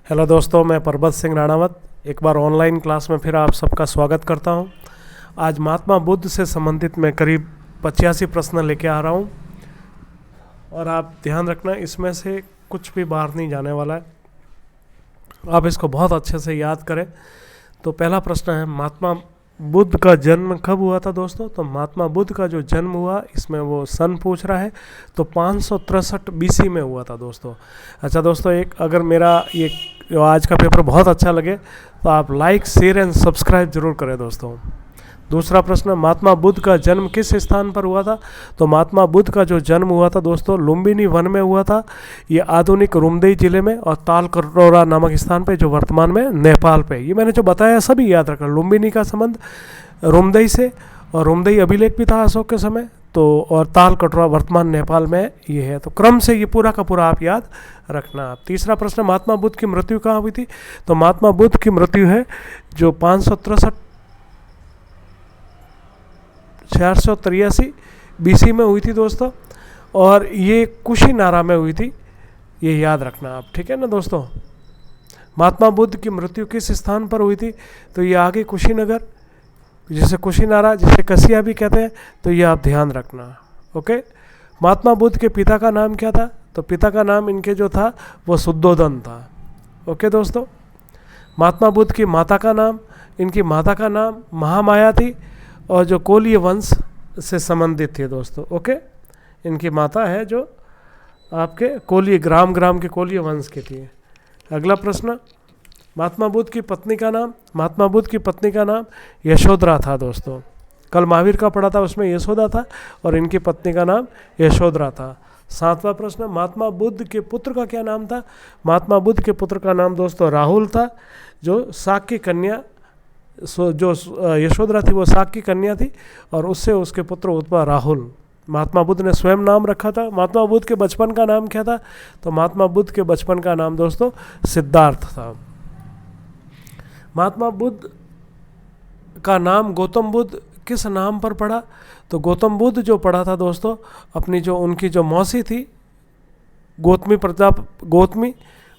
Hello दोस्तों, मैं परबत सिंह राणावत एक बार ऑनलाइन क्लास में फिर आप सबका स्वागत करता हूं। आज महात्मा बुद्ध से संबंधित मैं करीब 85 प्रश्न लेके आ रहा हूं और आप ध्यान रखना, इसमें से कुछ भी बाहर नहीं जाने वाला है। आप इसको बहुत अच्छे से याद करें। तो पहला प्रश्न है, महात्मा बुद्ध का जन्म कब हुआ था दोस्तों? तो महात्मा बुद्ध का जो जन्म हुआ, इसमें वो सन पूछ रहा है, तो 563 बीसी में हुआ था दोस्तों। अच्छा दोस्तों, एक अगर मेरा ये जो आज का पेपर बहुत अच्छा लगे तो आप लाइक, शेयर एंड सब्सक्राइब जरूर करें दोस्तों। दूसरा प्रश्न, महात्मा बुद्ध का जन्म किस स्थान पर हुआ था? तो महात्मा बुद्ध का जो जन्म हुआ था दोस्तों, लुम्बिनी वन में हुआ था। ये आधुनिक रुमदेई जिले में और तालकटोरा नामक स्थान पे, जो वर्तमान में नेपाल पे। ये मैंने जो बताया सभी याद रखना। लुम्बिनी का संबंध रुमदेई से, और रुमदेई अभिलेख भी था अशोक के समय, तो और तालकटोरा वर्तमान नेपाल में ये है। तो क्रम से ये पूरा का पूरा आप याद रखना। तीसरा प्रश्न, महात्मा बुद्ध की मृत्यु कहाँ हुई थी? तो महात्मा बुद्ध की मृत्यु है जो 483 बीसी में हुई थी दोस्तों, और ये कुशीनारा में हुई थी। ये याद रखना आप, ठीक है ना दोस्तों। महात्मा बुद्ध की मृत्यु किस स्थान पर हुई थी? तो ये आगे कुशीनगर, जिसे कुशीनारा, जिसे कसिया भी कहते हैं, तो ये आप ध्यान रखना। ओके। महात्मा बुद्ध के पिता का नाम क्या था? तो पिता का नाम इनके जो था वो शुद्धोधन था। ओके दोस्तों। महात्मा बुद्ध की माता का नाम, इनकी माता का नाम महामाया थी, और जो कोलीय वंश से संबंधित थी दोस्तों। ओके। इनकी माता है जो आपके कोलीय, ग्राम के कोलीय वंश की थी। अगला प्रश्न, महात्मा बुद्ध की पत्नी का नाम? महात्मा बुद्ध की पत्नी का नाम यशोधरा था दोस्तों। कल महावीर का पढ़ा था, उसमें यशोदा था, और इनकी पत्नी का नाम यशोधरा था। सातवां प्रश्न, महात्मा बुद्ध के पुत्र का क्या नाम था? महात्मा बुद्ध के पुत्र का नाम दोस्तों राहुल था, जो शाक की कन्या, जो यशोधरा थी वो शाक की कन्या थी, और उससे उसके पुत्र उत्पन्न राहुल। महात्मा बुद्ध ने स्वयं नाम रखा था। महात्मा बुद्ध के बचपन का नाम क्या था? तो महात्मा बुद्ध के बचपन का नाम दोस्तों सिद्धार्थ था। महात्मा बुद्ध का नाम गौतम बुद्ध किस नाम पर पड़ा? तो गौतम बुद्ध जो पढ़ा था दोस्तों, अपनी जो उनकी जो मौसी थी गौतमी,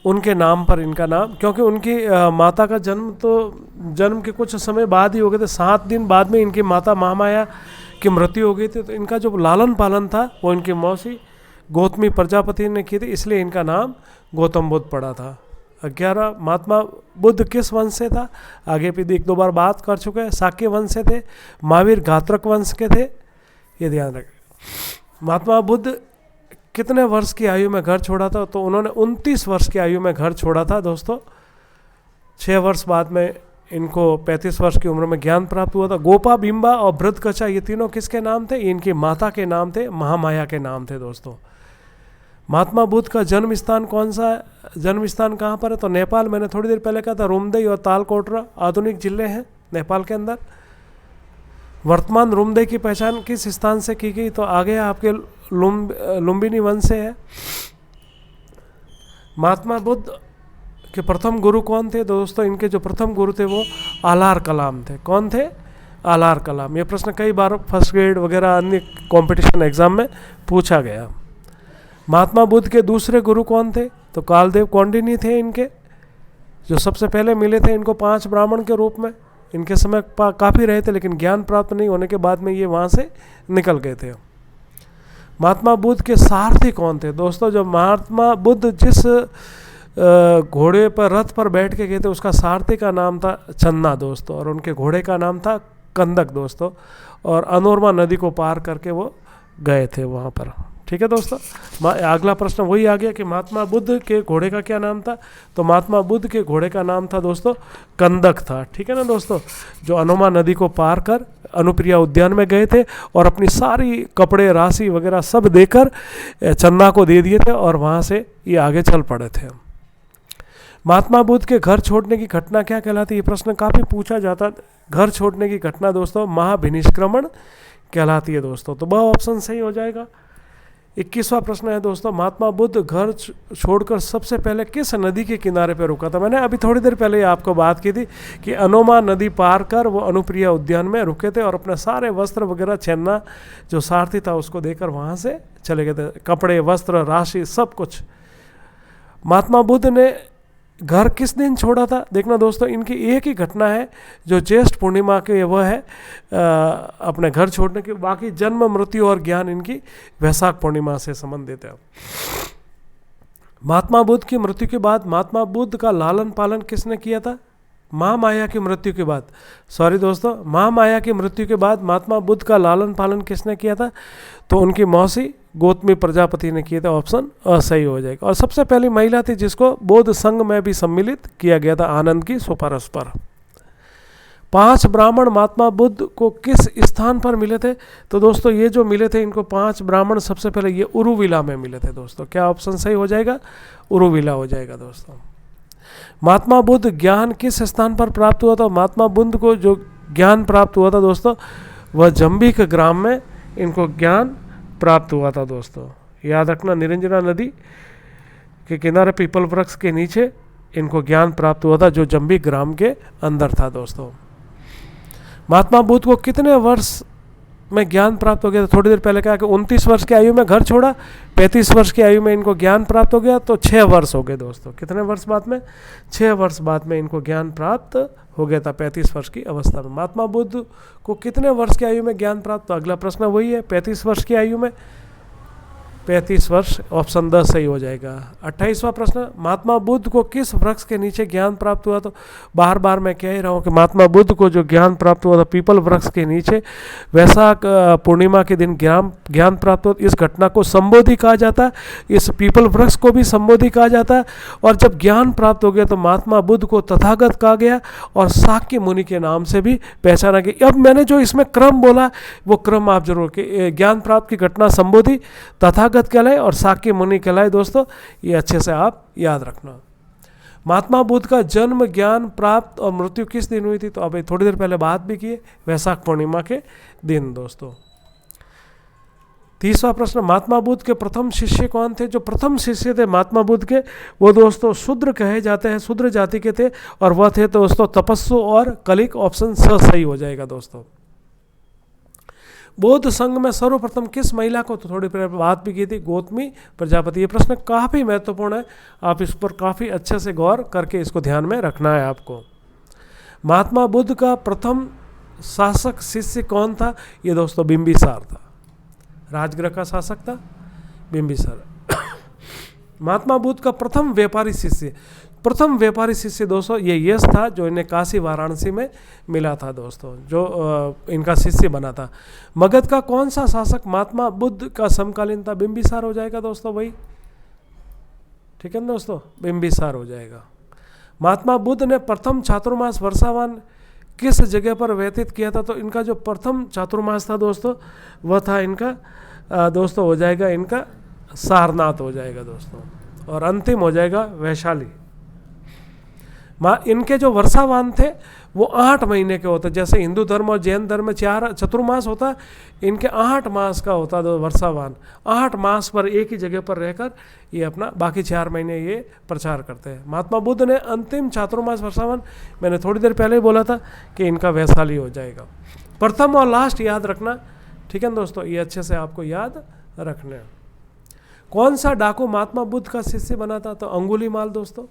उनके नाम पर इनका नाम, क्योंकि उनकी माता का जन्म के कुछ समय बाद ही हो गए थे। 7 दिन बाद में इनकी माता महामाया की मृत्यु हो गई थी। तो इनका जो लालन पालन था वो इनकी मौसी गौतमी प्रजापति ने की थी, इसलिए इनका नाम गौतम बुद्ध पड़ा था। 11, महात्मा बुद्ध किस वंश से था? आगे भी 1-2 बार बात कर चुके हैं। शाक्य वंश से थे। महावीर घात्रक वंश के थे, ये ध्यान रखें। महात्मा बुद्ध कितने वर्ष की आयु में घर छोड़ा था? तो उन्होंने 29 वर्ष की आयु में घर छोड़ा था दोस्तों। 6 वर्ष बाद में इनको 35 वर्ष की उम्र में ज्ञान प्राप्त हुआ था। गोपा, बिंबा और भृतकचा, ये तीनों किसके नाम थे? इनकी माता के नाम थे, महामाया के नाम थे दोस्तों। महात्मा बुद्ध का जन्म स्थान कौन सा है? जन्म स्थान कहाँ पर है? तो नेपाल। मैंने थोड़ी देर पहले कहा था रुमदेई और तालकोटरा आधुनिक जिले हैं नेपाल के अंदर। वर्तमान रुमदेई की पहचान किस स्थान से की गई? तो आगे आपके लुम्बिनी वन से है। महात्मा बुद्ध के प्रथम गुरु कौन थे दोस्तों? इनके जो प्रथम गुरु थे वो आलार कलाम थे। कौन थे? आलार कलाम। ये प्रश्न कई बार फर्स्ट ग्रेड वगैरह अन्य कंपटीशन एग्जाम में पूछा गया। महात्मा बुद्ध के दूसरे गुरु कौन थे? तो कालदेव कौंडिन्य थे इनके, जो सबसे पहले मिले थे इनको 5 ब्राह्मण के रूप में। इनके समय काफ़ी रहे थे, लेकिन ज्ञान प्राप्त नहीं होने के बाद में ये वहाँ से निकल गए थे। महात्मा बुद्ध के सारथी कौन थे दोस्तों? जो महात्मा बुद्ध जिस घोड़े पर, रथ पर बैठ के गए थे, उसका सारथी का नाम था चन्ना दोस्तों, और उनके घोड़े का नाम था कंदक दोस्तों, और अनोरमा नदी को पार करके वो गए थे वहाँ पर। ठीक है दोस्तों। अगला प्रश्न वही आ गया कि महात्मा बुद्ध के घोड़े का क्या नाम था? तो महात्मा बुद्ध के घोड़े का नाम था दोस्तों कंदक था। ठीक है ना दोस्तों, जो अनोमा नदी को पार कर अनुप्रिया उद्यान में गए थे, और अपनी सारी कपड़े, राशि वगैरह सब देकर चन्ना को दे दिए थे, और वहाँ से ये आगे चल पड़े थे। महात्मा बुद्ध के घर छोड़ने की घटना क्या कहलाती है? ये प्रश्न काफ़ी पूछा जाता। घर छोड़ने की घटना दोस्तों महाभिनिष्क्रमण कहलाती है दोस्तों। तो वह ऑप्शन सही हो जाएगा। 21वां प्रश्न है दोस्तों, महात्मा बुद्ध घर छोड़कर सबसे पहले किस नदी के किनारे पर रुका था? मैंने अभी थोड़ी देर पहले आपको बात की थी कि अनोमा नदी पार कर वो अनुप्रिया उद्यान में रुके थे, और अपने सारे वस्त्र वगैरह चन्ना जो सारथी था उसको देकर वहाँ से चले गए थे। कपड़े, वस्त्र, राशि, सब कुछ। महात्मा बुद्ध ने घर किस दिन छोड़ा था? देखना दोस्तों, इनकी एक ही घटना है जो ज्येष्ठ पूर्णिमा के, वह है अपने घर छोड़ने की। बाकी जन्म, मृत्यु और ज्ञान इनकी वैशाख पूर्णिमा से संबंधित है। महात्मा बुद्ध की मृत्यु के बाद महात्मा बुद्ध का लालन पालन किसने किया था? महामाया की मृत्यु के बाद, सॉरी दोस्तों, महामाया की मृत्यु के बाद महात्मा बुद्ध का लालन पालन किसने किया था? तो उनकी मौसी गौतमी प्रजापति ने किया था। ऑप्शन सही हो जाएगा। और सबसे पहली महिला थी जिसको बौद्ध संघ में भी सम्मिलित किया गया था, आनंद की सुपारस पर। 5 ब्राह्मण महात्मा बुद्ध को किस स्थान पर मिले थे? तो दोस्तों ये जो मिले थे इनको 5 ब्राह्मण, सबसे पहले ये उरुविला में मिले थे दोस्तों। क्या ऑप्शन सही हो जाएगा? उरुविला हो जाएगा दोस्तों। महात्मा बुद्ध ज्ञान किस स्थान पर प्राप्त हुआ था? महात्मा बुद्ध को जो ज्ञान प्राप्त हुआ था दोस्तों, वह जंबिक ग्राम में इनको ज्ञान प्राप्त हुआ था दोस्तों। याद रखना, निरंजना नदी के किनारे पीपल वृक्ष के नीचे इनको ज्ञान प्राप्त हुआ था, जो जंबिक ग्राम के अंदर था दोस्तों। महात्मा बुद्ध को कितने वर्ष में ज्ञान प्राप्त हो गया था? थोड़ी देर पहले कहा कि 29 वर्ष की आयु में घर छोड़ा, 35 वर्ष की आयु में इनको ज्ञान प्राप्त हो गया, तो 6 वर्ष हो गए दोस्तों। कितने वर्ष बाद में? 6 वर्ष बाद में इनको ज्ञान प्राप्त हो गया था, 35 वर्ष की अवस्था में। महात्मा बुद्ध को कितने वर्ष की आयु में ज्ञान प्राप्त? तो अगला प्रश्न वही है, 35 वर्ष की आयु में। 35 वर्ष, ऑप्शन 10 सही हो जाएगा। 28वां प्रश्न, महात्मा बुद्ध को किस वृक्ष के नीचे ज्ञान प्राप्त हुआ? तो बार बार मैं कह ही रहा हूँ कि महात्मा बुद्ध को जो ज्ञान प्राप्त हुआ था पीपल वृक्ष के नीचे, वैशाख पूर्णिमा के दिन ज्ञान प्राप्त हुआ। इस घटना को संबोधि कहा जाता है, इस पीपल वृक्ष को भी संबोधि कहा जाता है। और जब ज्ञान प्राप्त हो गया तो महात्मा बुद्ध को तथागत कहा गया और शाक्य मुनि के नाम से भी पहचाना गया। अब मैंने जो इसमें क्रम बोला वो क्रम आप जरूर, कि ज्ञान प्राप्त की घटना संबोधि, तथागत कहलाए और शाक्य मुनि कहलाए दोस्तों, ये अच्छे से आप याद रखना। महात्मा बुद्ध का जन्म, ज्ञान प्राप्त और मृत्यु किस दिन हुई थी? तो अभी थोड़ी देर पहले बात भी की, वैशाख पूर्णिमा के दिन दोस्तों। 30वां प्रश्न, महात्मा बुद्ध के प्रथम शिष्य कौन थे? जो प्रथम शिष्य थे महात्मा बुद्ध के, वो दोस्तों शूद्र कहे जाते हैं, शूद्र जाति के थे, और वह थे दोस्तों तपस्सु और कलिक। ऑप्शन सही हो जाएगा दोस्तों। बौद्ध संघ में सर्वप्रथम किस महिला को, तो थोड़ी पहले बात भी की थी, गौतमी प्रजापति। ये प्रश्न काफ़ी महत्वपूर्ण है, आप इस पर काफ़ी अच्छे से गौर करके इसको ध्यान में रखना है आपको। महात्मा बुद्ध का प्रथम शासक शिष्य कौन था? ये दोस्तों बिंबिसार था, राजगृह का शासक था बिंबिसार। महात्मा बुद्ध का प्रथम व्यापारी शिष्य दोस्तों ये यश था, जो इन्हें काशी वाराणसी में मिला था दोस्तों, जो इनका शिष्य बना था। मगध का कौन सा शासक महात्मा बुद्ध का समकालीन था? बिंबिसार हो जाएगा दोस्तों भाई, ठीक है ना दोस्तों, बिंबिसार हो जाएगा। महात्मा बुद्ध ने प्रथम चातुर्मास वर्षावान किस जगह पर व्यतीत किया था? तो इनका जो प्रथम चातुर्मास था दोस्तों, वह था इनका दोस्तों हो जाएगा इनका सारनाथ हो जाएगा दोस्तों, और अंतिम हो जाएगा वैशाली। इनके जो वर्षावान थे वो 8 महीने के होते, जैसे हिंदू धर्म और जैन धर्म में 4 चतुर्मास होता, इनके 8 मास का होता दो वर्षावान। 8 मास पर एक ही जगह पर रहकर ये अपना बाकी 4 महीने ये प्रचार करते हैं। महात्मा बुद्ध ने अंतिम चातुर्मास वर्षावान, मैंने थोड़ी देर पहले ही बोला था कि इनका वैशाली हो जाएगा। प्रथम और लास्ट याद रखना, ठीक है दोस्तों, ये अच्छे से आपको याद रखना है। कौन सा डाकू महात्मा बुद्ध का शिष्य बना था? तो अंगुलीमाल दोस्तों,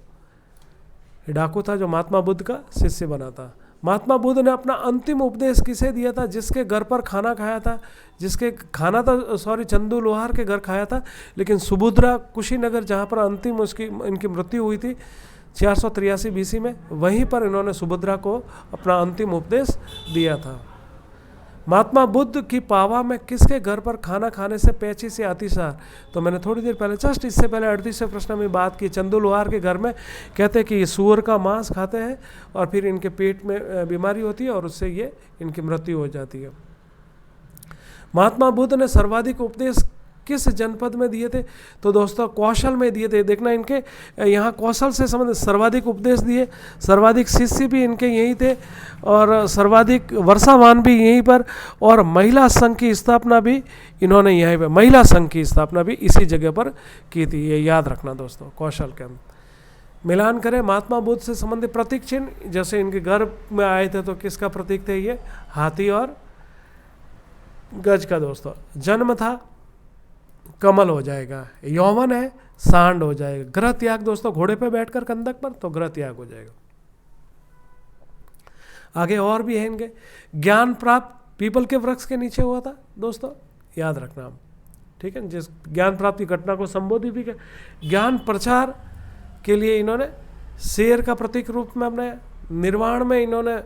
डाकू था जो महात्मा बुद्ध का शिष्य बना था। महात्मा बुद्ध ने अपना अंतिम उपदेश किसे दिया था? जिसके घर पर खाना खाया था, चंदू लोहार के घर खाया था, लेकिन सुभद्रा कुशीनगर जहाँ पर अंतिम इनकी मृत्यु हुई थी 483 BC में, वहीं पर इन्होंने सुभद्रा को अपना अंतिम उपदेश दिया था। महात्मा बुद्ध की पावा में किसके घर पर खाना खाने से पेचिश या अतिसार? तो मैंने थोड़ी देर पहले जस्ट इससे पहले 38वें प्रश्न में बात की, चंदू लोहार के घर में कहते हैं कि ये सूअर का मांस खाते हैं और फिर इनके पेट में बीमारी होती है और उससे ये इनकी मृत्यु हो जाती है। महात्मा बुद्ध ने सर्वाधिक उपदेश किस जनपद में दिए थे? तो दोस्तों कौशल में दिए थे। देखना इनके यहाँ कौशल से संबंधित सर्वाधिक उपदेश दिए, सर्वाधिक शिष्य भी इनके यहीं थे और सर्वाधिक वर्षावान भी यहीं पर, और महिला संघ की स्थापना भी इन्होंने यहीं पर, महिला संघ की स्थापना भी इसी जगह पर की थी। ये याद रखना दोस्तों, कौशल के हम मिलान करें महात्मा बुद्ध से संबंधित प्रतीक चिन्ह। जैसे इनके घर में आए थे तो किसका प्रतीक थे? ये हाथी और गज का दोस्तों। जन्म था कमल हो जाएगा, यौवन है सांड हो जाएगा। गृह त्याग दोस्तों, घोड़े पे बैठकर कंदक पर, तो गृह त्याग हो जाएगा। आगे और भी है इनके। ज्ञान प्राप्त पीपल के वृक्ष के नीचे हुआ था दोस्तों, याद रखना, ठीक है। जिस ज्ञान प्राप्ति घटना को संबोधित भी किया। ज्ञान प्रचार के लिए इन्होंने शेर का प्रतीक रूप में अपने निर्वाण में इन्होंने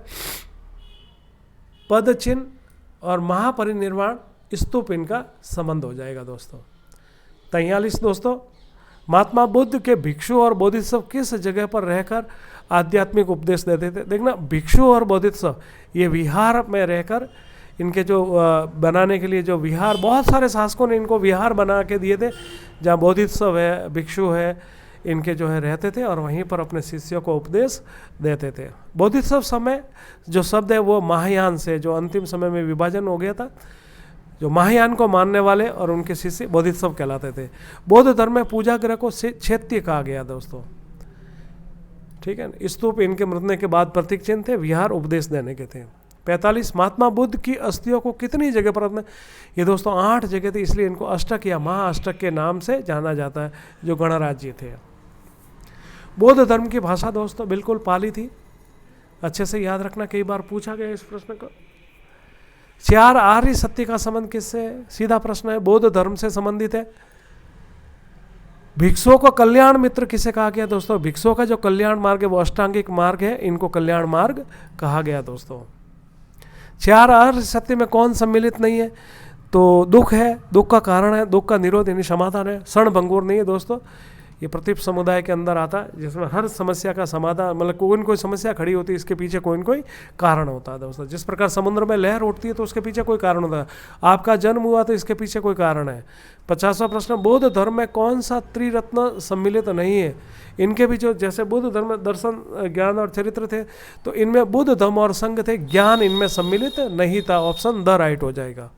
पद चिन्ह और महापरिनिर्वाण स्तूप इनका संबंध हो जाएगा दोस्तों। 43 दोस्तों, महात्मा बुद्ध के भिक्षु और बोधिसत्व किस जगह पर रहकर आध्यात्मिक उपदेश देते थे। देखना, भिक्षु और बोधिसत्व ये विहार में रहकर इनके जो बनाने के लिए जो विहार, बहुत सारे शासकों ने इनको विहार बना के दिए थे, जहाँ बोधिसत्व है, भिक्षु है, इनके जो है रहते थे और वहीं पर अपने शिष्यों को उपदेश देते थे। बोधिसत्व समय जो शब्द है वो महायान से, जो अंतिम समय में विभाजन हो गया था, जो महायान को मानने वाले और उनके शिष्य बोधिसत्व कहलाते थे। बौद्ध धर्म में पूजा गृह को चैत्य कहा गया दोस्तों, ठीक है। स्तूप इनके मरने के बाद प्रतीक चिन्ह थे, विहार उपदेश देने के थे। 45, महात्मा बुद्ध की अस्थियों को कितनी जगह पर अपने, ये दोस्तों 8 जगह थे, इसलिए इनको अष्टक या महाअष्टक के नाम से जाना जाता है, जो गणराज्य थे। बौद्ध धर्म की भाषा दोस्तों बिल्कुल पाली थी, अच्छे से याद रखना, कई बार पूछा गया इस प्रश्न को। 4 आर्य सत्य का संबंध किससे? सीधा प्रश्न है, बौद्ध धर्म से संबंधित है। भिक्षुओं को कल्याण मित्र किसे कहा गया दोस्तों? भिक्षुओं का जो कल्याण मार्ग है वो अष्टांगिक मार्ग है, इनको कल्याण मार्ग कहा गया दोस्तों। 4 आर्य सत्य में कौन सम्मिलित नहीं है? तो दुख है, दुख का कारण है, दुख का निरोध यानी समाधान है। क्षणभंगुर नहीं है दोस्तों, ये प्रतीप समुदाय के अंदर आता है, जिसमें हर समस्या का समाधान, मतलब कोई न कोई समस्या खड़ी होती है, इसके पीछे कोई न कोई कारण होता है दोस्तों। जिस प्रकार समुद्र में लहर उठती है तो उसके पीछे कोई कारण होता है, आपका जन्म हुआ तो इसके पीछे कोई कारण है। 50वां प्रश्न, बौद्ध धर्म में कौन सा त्रिरत्न सम्मिलित नहीं है? इनके भी जो, जैसे बुद्ध धर्म में दर्शन, ज्ञान और चरित्र थे, तो इनमें बुद्ध धर्म और संघ थे, ज्ञान इनमें सम्मिलित नहीं था। ऑप्शन द राइट हो जाएगा।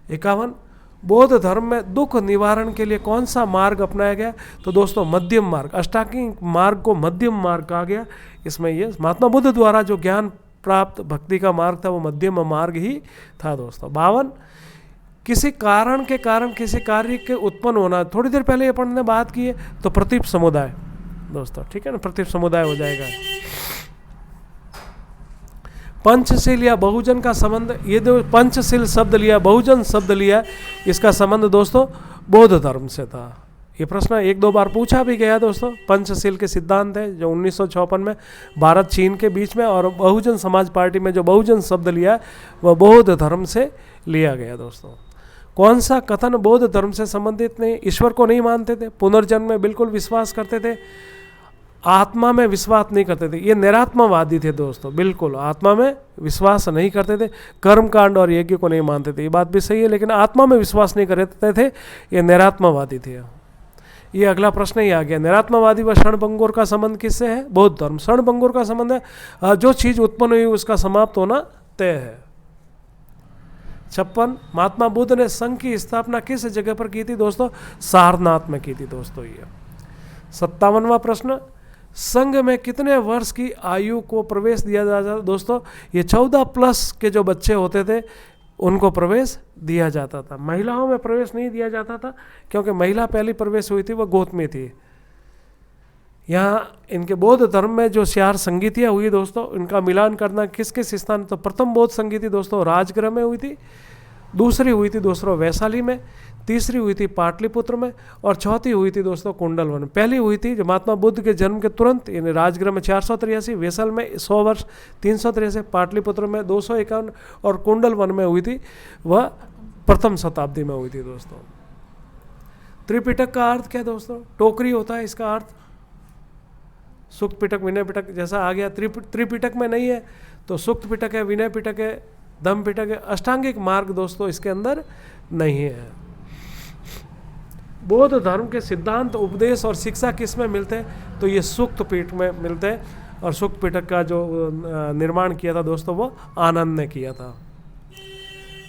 51, बौद्ध धर्म में दुख निवारण के लिए कौन सा मार्ग अपनाया गया? तो दोस्तों मध्यम मार्ग, अष्टांगिक मार्ग को मध्यम मार्ग कहा गया। इसमें ये महात्मा बुद्ध द्वारा जो ज्ञान प्राप्त भक्ति का मार्ग था वो मध्यम मार्ग ही था दोस्तों। 52, किसी कारण के कारण किसी कार्य के उत्पन्न होना, थोड़ी देर पहले अपन ने बात की है, तो प्रतीप समुदाय दोस्तों, ठीक है ना, प्रतीप समुदाय हो जाएगा। पंचशील या बहुजन का संबंध, ये जो पंचशील शब्द लिया, बहुजन शब्द लिया, इसका संबंध दोस्तों बौद्ध धर्म से था। ये प्रश्न 1-2 बार पूछा भी गया दोस्तों। पंचशील के सिद्धांत है जो 1956 में भारत चीन के बीच में, और बहुजन समाज पार्टी में जो बहुजन शब्द लिया वह बौद्ध धर्म से लिया गया दोस्तों। कौन सा कथन बौद्ध धर्म से संबंधित नहीं? ईश्वर को नहीं मानते थे, पुनर्जन्म में बिल्कुल विश्वास करते थे, आत्मा में विश्वास नहीं करते थे। ये निरात्मावादी थे दोस्तों, बिल्कुल आत्मा में विश्वास नहीं करते थे, कर्मकांड और यज्ञ को नहीं मानते थे। ये बात भी सही है, लेकिन आत्मा में विश्वास नहीं करते थे, ये निरात्मावादी थे। ये अगला प्रश्न ही आ गया, निरात्मावादी व क्षणभंगुर का संबंध किससे है? बौद्ध धर्म। क्षणभंगुर का संबंध है जो चीज उत्पन्न हुई उसका समाप्त होना तय है। 56, महात्मा बुद्ध ने संघ की स्थापना किस जगह पर की थी दोस्तों? सारनाथ में की थी दोस्तों ये। 57वां प्रश्न, संघ में कितने वर्ष की आयु को प्रवेश दिया जाता था दोस्तों? ये 14+ के जो बच्चे होते थे उनको प्रवेश दिया जाता था। महिलाओं में प्रवेश नहीं दिया जाता था, क्योंकि महिला पहली प्रवेश हुई थी वह गौतमी थी। यहाँ इनके बौद्ध धर्म में जो 4 संगीतियाँ हुई दोस्तों, इनका मिलान करना किस किस स्थान, तो प्रथम बौद्ध संगीति दोस्तों राजगृह में हुई थी, दूसरी हुई थी दोस्तों वैशाली में, तीसरी हुई थी पाटलिपुत्र में, और चौथी हुई थी दोस्तों कुंडलवन। पहली हुई थी जो महात्मा बुद्ध के जन्म के तुरंत, यानी राजगृह में 483, वैशाल में 100 वर्ष 383, पाटलिपुत्र में 251 और कुंडलवन में हुई थी वह प्रथम शताब्दी में हुई थी दोस्तों। त्रिपिटक का अर्थ क्या दोस्तों? टोकरी होता है इसका अर्थ। सुक्त पिटक, विनय पिटक जैसा आ गया, त्रिपिटक में नहीं है तो सुक्त पिटक है, विनय पिटक है, धम्म पिटक है। अष्टांगिक मार्ग दोस्तों इसके अंदर नहीं है। बौद्ध धर्म के सिद्धांत, उपदेश और शिक्षा किस में मिलते हैं? तो ये सुक्त पीठ में मिलते हैं, और सुक्त पिटक का जो निर्माण किया था दोस्तों वो आनंद ने किया था।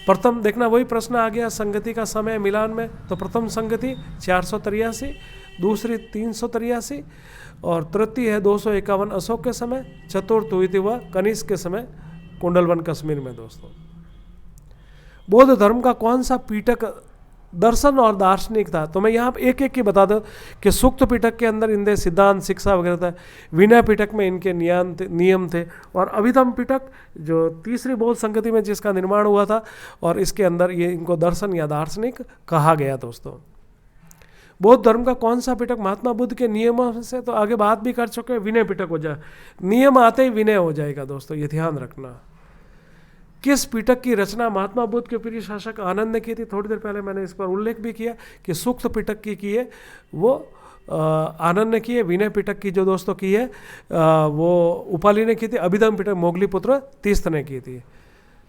प्रथम देखना वही प्रश्न आ गया संगति का समय मिलान में, तो प्रथम संगति 483, दूसरी 383 और तृतीय है 251 अशोक के समय, चतुर्थ हुई थी वह कनिष्क के समय कुंडलवन कश्मीर में दोस्तों। बौद्ध धर्म का कौन सा पीटक दर्शन और दार्शनिक था। तो मैं यहाँ एक एक की बता दूं कि सूक्त पिटक के अंदर इनके सिद्धांत शिक्षा वगैरह था, विनय पिटक में इनके नियम थे, और अभिधम पिटक जो तीसरी बौद्ध संगति में जिसका निर्माण हुआ था, और इसके अंदर ये इनको दर्शन या दार्शनिक कहा गया। दोस्तों बौद्ध धर्म का कौन सा पिटक महात्मा बुद्ध के नियमों से तो आगे बात भी कर चुके हैं, विनय पिटक हो जाए, नियम आते ही विनय हो जाएगा। दोस्तों ये ध्यान रखना। किस पिटक की रचना महात्मा बुद्ध के प्रिय शासक आनंद ने की थी? थोड़ी देर पहले मैंने इस पर उल्लेख भी किया कि सूक्त पिटक की है वो आनंद ने की है। विनय पिटक की जो दोस्तों की है वो उपाली ने की थी। अभिधम पिटक मोगलीपुत्र तीस्त ने की थी।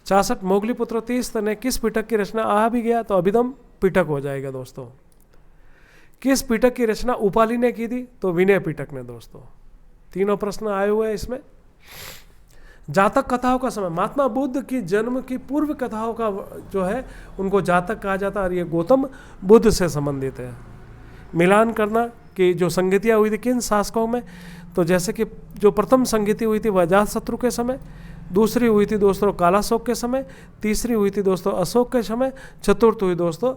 66 मोगलीपुत्र तीस्त ने किस पिटक की रचना आ भी गया तो अभिधम पिटक हो जाएगा। दोस्तों किस पिटक की रचना उपाली ने की थी? तो विनय पिटक ने। दोस्तों तीनों प्रश्न आए हुए हैं इसमें। जातक कथाओं का समय, महात्मा बुद्ध की जन्म की पूर्व कथाओं का जो है उनको जातक कहा जाता है, और ये गौतम बुद्ध से संबंधित है। मिलान करना कि जो संगतियाँ हुई थी किन शासकों में, तो जैसे कि जो प्रथम संगति हुई थी वह अजातशत्रु के समय, दूसरी हुई थी दोस्तों कालाशोक के समय, तीसरी हुई थी दोस्तों अशोक के समय, चतुर्थ हुई दोस्तों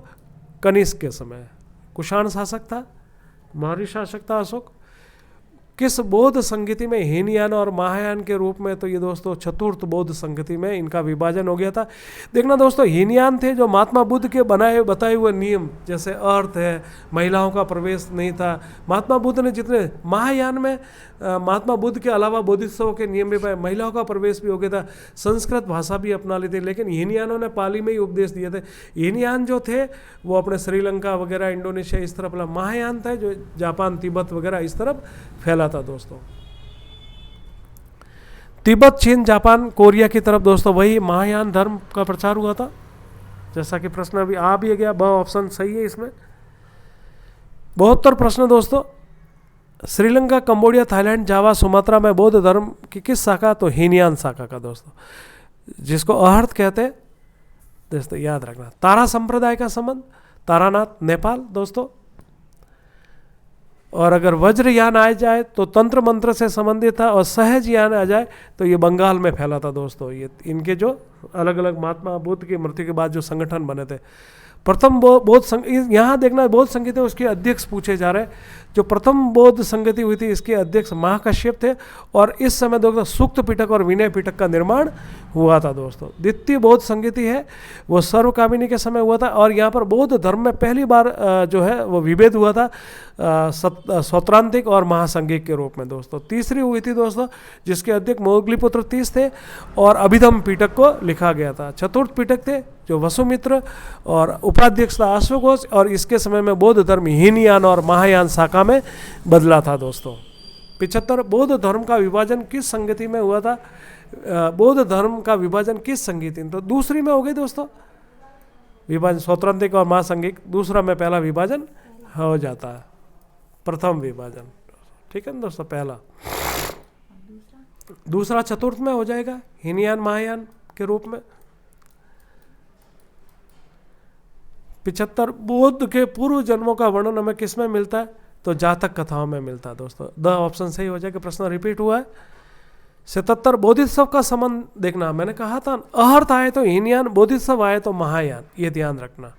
कनिष्क के समय। कुषाण शासक था, मौर्य शासक था अशोक। किस बौद्ध संगति में हीनयान और महायान के रूप में, तो ये दोस्तों चतुर्थ बौद्ध संगति में इनका विभाजन हो गया था। देखना दोस्तों हीनयान थे जो महात्मा बुद्ध के बताए हुए नियम, जैसे अर्थ है, महिलाओं का प्रवेश नहीं था। महात्मा बुद्ध ने जितने महायान में महात्मा बुद्ध के अलावा बोधिसत्वों के नियम भी पाए, महिलाओं का प्रवेश भी हो गया था, संस्कृत भाषा भी अपना ली थी, लेकिन हीनयानों ने पाली में ही उपदेश दिए थे। हीनयान जो थे वो अपने श्रीलंका वगैरह इंडोनेशिया इस तरफ, महायान था जो जापान तिब्बत वगैरह इस तरफ फैला था। दोस्तों तिब्बत चीन जापान कोरिया की तरफ दोस्तों वही महायान धर्म का प्रचार हुआ था, जैसा कि प्रश्न अभी आ भी गया। ब ऑप्शन सही है इसमें। 72 प्रश्न दोस्तों, Sri Lanka Cambodia Thailand Java Sumatra में बौद्ध धर्म की किस शाखा? तो हीनयान शाखा का दोस्तों, जिसको अहर्त कहते हैं। दोस्तों याद रखना। तारा संप्रदाय का संबंध तारानाथ नेपाल दोस्तों। और अगर वज्रयान आ जाए तो तंत्र मंत्र से संबंधित था, और सहजयान आ जाए तो ये बंगाल में फैला था। दोस्तों ये इनके जो अलग अलग महात्मा बुद्ध की मृत्यु के बाद जो संगठन बने थे, प्रथम बौद्ध संघ, यहाँ देखना बौद्ध संगति उसके अध्यक्ष पूछे जा रहे हैं। जो प्रथम बौद्ध संगति हुई थी इसके अध्यक्ष महाकश्यप थे, और इस समय दोस्तों सूक्त पिटक और विनय पिटक का निर्माण हुआ था। दोस्तों द्वितीय बौद्ध संगति है वो सर्वकामिनी के समय हुआ था, और यहाँ पर बौद्ध धर्म में पहली बार जो है वो विभेद हुआ था सौत्रांतिक और महासंघिक के रूप में। दोस्तों तीसरी हुई थी दोस्तों जिसके अध्यक्ष मोगलीपुत्र तीस थे, और अभिधम पिटक को लिखा गया था। चतुर्थ पिटक थे जो वसुमित्र, और उपाध्यक्ष था अश्वघोष, और इसके समय में बौद्ध धर्म हीनयान और महायान शाखा में बदला था। दोस्तों 75 बौद्ध धर्म का विभाजन किस संगति में हुआ था? बौद्ध धर्म का विभाजन किस संगति में? तो दूसरी में हो गई दोस्तों विभाजन, सौत्रांतिक और महासंघिक। दूसरा में पहला विभाजन हो जाता है, प्रथम विभाजन, ठीक है ना दोस्तों, पहला। दूसरा चतुर्थ में हो जाएगा हीनयान महायान के रूप में। 75 बौद्ध के पूर्व जन्मों का वर्णन हमें किस में मिलता है? तो जातक कथाओं में मिलता है। दोस्तों द ऑप्शन सही हो जाएगा, प्रश्न रिपीट हुआ है। 77 बोधिसत्व का संबंध देखना, मैंने कहा था अहर्त आए तो हीनयान, बोधिसत्व आए तो महायान, ये ध्यान रखना।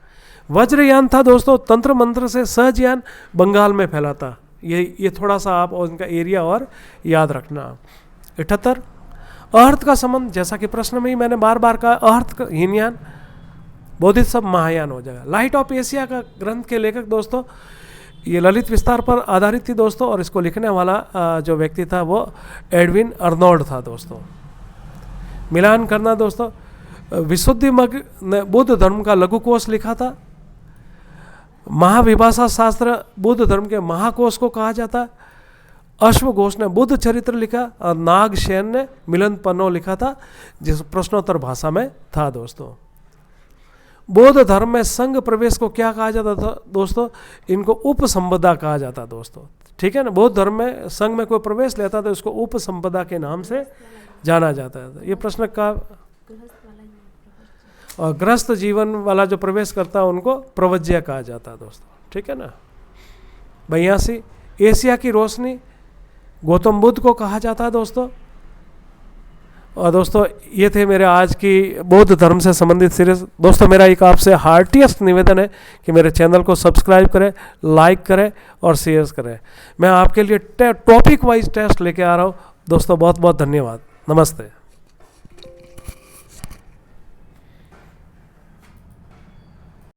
वज्रयान था दोस्तों तंत्र मंत्र से, सहजयान बंगाल में फैला था। ये थोड़ा सा आप उनका एरिया और याद रखना। 78 अहर्त का संबंध, जैसा कि प्रश्न में ही मैंने बार बार कहा, अहर्त हीनयान, बोधिसत्व महायान हो जाएगा। लाइट ऑफ एशिया का ग्रंथ के लेखक दोस्तों ये ललित विस्तार पर आधारित थी दोस्तों, और इसको लिखने वाला जो व्यक्ति था वो एडविन अर्नोल्ड था। दोस्तों मिलान करना दोस्तों, विशुद्धि मग ने बुद्ध धर्म का लघु कोश लिखा था। महाविभाषा शास्त्र बुद्ध धर्म के महाकोश को कहा जाता है। अश्वघोष ने बुद्ध चरित्र लिखा, और नागसेन ने मिलन पन्नो लिखा था, जिस प्रश्नोत्तर भाषा में था। दोस्तों बौद्ध धर्म में संघ प्रवेश को क्या कहा जाता था? दोस्तों इनको उपसंपदा कहा जाता। दोस्तों ठीक है ना, बौद्ध धर्म में संघ में कोई प्रवेश लेता तो इसको उपसंपदा के नाम से जाना जाता है। ये प्रश्न का, और गृहस्थ जीवन वाला जो प्रवेश करता है उनको प्रवज्य कहा जाता है। दोस्तों ठीक है ना। 82 एशिया की रोशनी गौतम बुद्ध को कहा जाता है। दोस्तों और दोस्तों ये थे मेरे आज की बौद्ध धर्म से संबंधित सीरीज। दोस्तों मेरा एक आपसे हार्टिएस्ट निवेदन है कि मेरे चैनल को सब्सक्राइब करें, लाइक करें और शेयर करें। मैं आपके लिए टॉपिक वाइज टेस्ट लेके आ रहा हूँ। दोस्तों बहुत बहुत धन्यवाद। नमस्ते।